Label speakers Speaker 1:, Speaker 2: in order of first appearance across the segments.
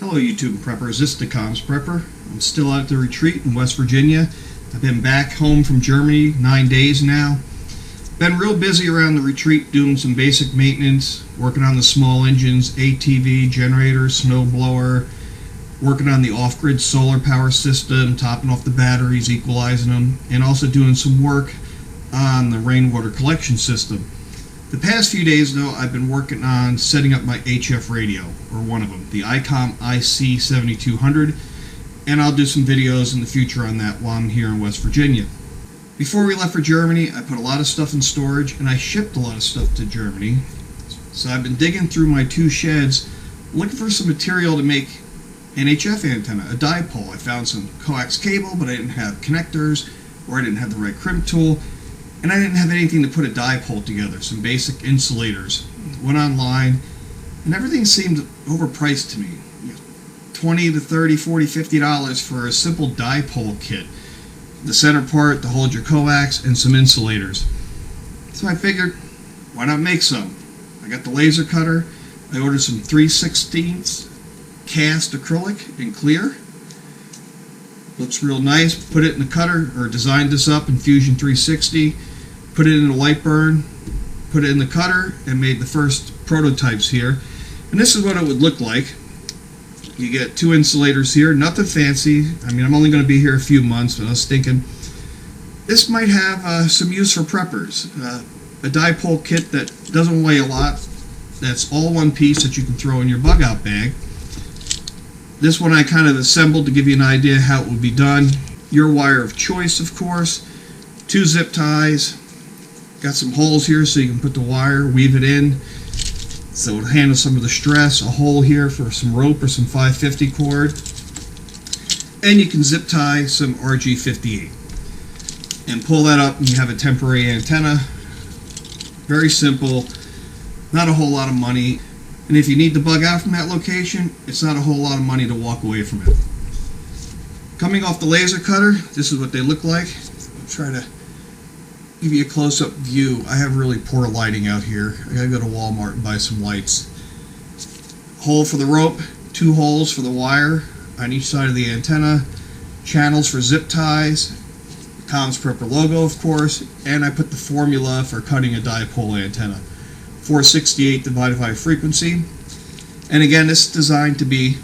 Speaker 1: Hello YouTube preppers, this is the Comms Prepper. I'm still out at the retreat in West Virginia. I've been back home from Germany 9 days now. Been real busy around the retreat doing some basic maintenance, working on the small engines, ATV, generator, snow blower, working on the off-grid solar power system, topping off the batteries, equalizing them, and also doing some work on the rainwater collection system. The past few days, though, I've been working on setting up my HF radio, or one of them, the ICOM IC7200, and I'll do some videos in the future on that while I'm here in West Virginia. Before we left for Germany, I put a lot of stuff in storage, and I shipped a lot of stuff to Germany. So I've been digging through my two sheds, looking for some material to make an HF antenna, a dipole. I found some coax cable, but I didn't have connectors, or I didn't have the right crimp tool. And I didn't have anything to put a dipole together, some basic insulators. Went online, and everything seemed overpriced to me. $20 to $30, $40, $50 for a simple dipole kit. The center part to hold your coax and some insulators. So I figured, why not make some? I got the laser cutter. I ordered some 3/16 cast acrylic in clear. Looks real nice. Put it in the cutter, or designed this up in Fusion 360. Put it in a light burn, put it in the cutter, and made the first prototypes here. And this is what it would look like. You get two insulators here, nothing fancy. I mean, I'm only going to be here a few months, but I was thinking this might have some use for preppers. A dipole kit that doesn't weigh a lot, that's all one piece that you can throw in your bug out bag. This one I kind of assembled to give you an idea how it would be done. Your wire of choice, of course. 2 zip ties. Got some holes here so you can put the wire, weave it in, so it'll handle some of the stress. A hole here for some rope or some 550 cord. And you can zip tie some RG58. And pull that up and you have a temporary antenna. Very simple, not a whole lot of money. And if you need to bug out from that location, it's not a whole lot of money to walk away from it. Coming off the laser cutter, this is what they look like. I'll try to give you a close-up view. I have really poor lighting out here. I gotta go to Walmart and buy some lights. Hole for the rope, 2 holes for the wire on each side of the antenna, channels for zip ties, Comms Prepper logo, of course, and I put the formula for cutting a dipole antenna. 468 divided by frequency. And again, this is designed to be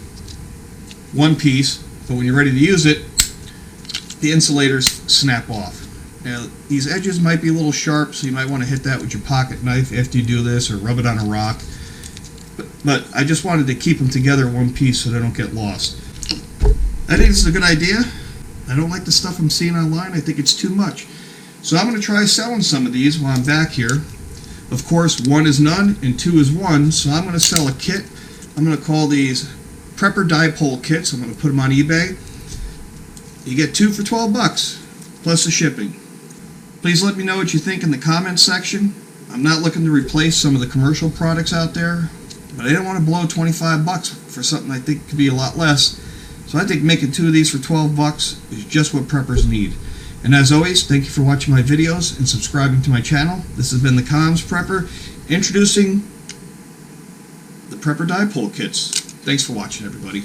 Speaker 1: one piece, but when you're ready to use it, the insulators snap off. Now, these edges might be a little sharp, so you might want to hit that with your pocket knife after you do this, or rub it on a rock. But I just wanted to keep them together in one piece so they don't get lost. I think this is a good idea. I don't like the stuff I'm seeing online. I think it's too much. So I'm going to try selling some of these while I'm back here. Of course, 1 is none and 2 is 1, so I'm going to sell a kit. I'm going to call these Prepper Dipole Kits. I'm going to put them on eBay. You get 2 for $12, plus the shipping. Please let me know what you think in the comments section. I'm not looking to replace some of the commercial products out there, but I didn't want to blow $25 for something I think could be a lot less. So I think making 2 of these for $12 is just what preppers need. And as always, thank you for watching my videos and subscribing to my channel. This has been the Comms Prepper, introducing the Prepper Dipole Kits. Thanks for watching, everybody.